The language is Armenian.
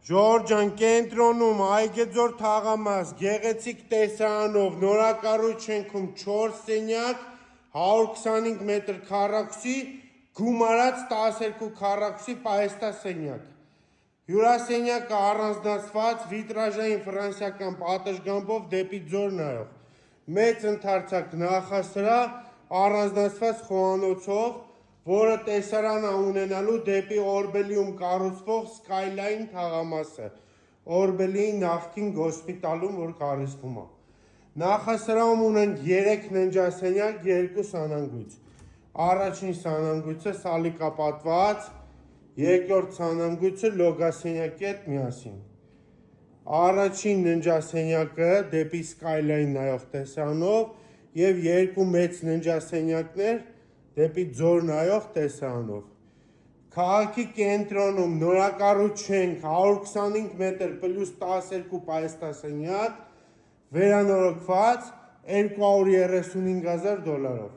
Ջորջան կենտրոնում Այգեձոր թաղամաս գեղեցիկ տեսարանով նորակառույց շենքում 4 սենյակ 125 մետր քառակուսի գումարած 12 քառակուսի պահեստասենյակ հյուրասենյակը առանձնացված վիտրաժային ֆրանսիական պատշգամբով դեպի ձոր նայող մեծ ընդարձակ նախասրահ առանձնացված խոհանոցով որը տեսարանը ունենալու դեպի Օրբելիում կառուցվող Skyline թաղամասը, Օրբելիի նախկին հոսպիտալում, որ կառուցվում է։ Նախասրահում ունենք 3 ննջասենյակ, 2 սանանգույց։ Առաջին սանանգույցը սալիկապատված, երկրորդ սանանգույցը լոգասենյակի հետ միասին։ Առաջին ննջասենյակը դեպի Skyline նայող տեսարանով եւ 2 մեծ ննջասենյակներ դեպի ձոր նայող տեսարանով։ Քաղաքի կենտրոնում նորակառույց շենք 125 մետր պլյուս 12 պահեստասենյակ վերանորոգված $235,000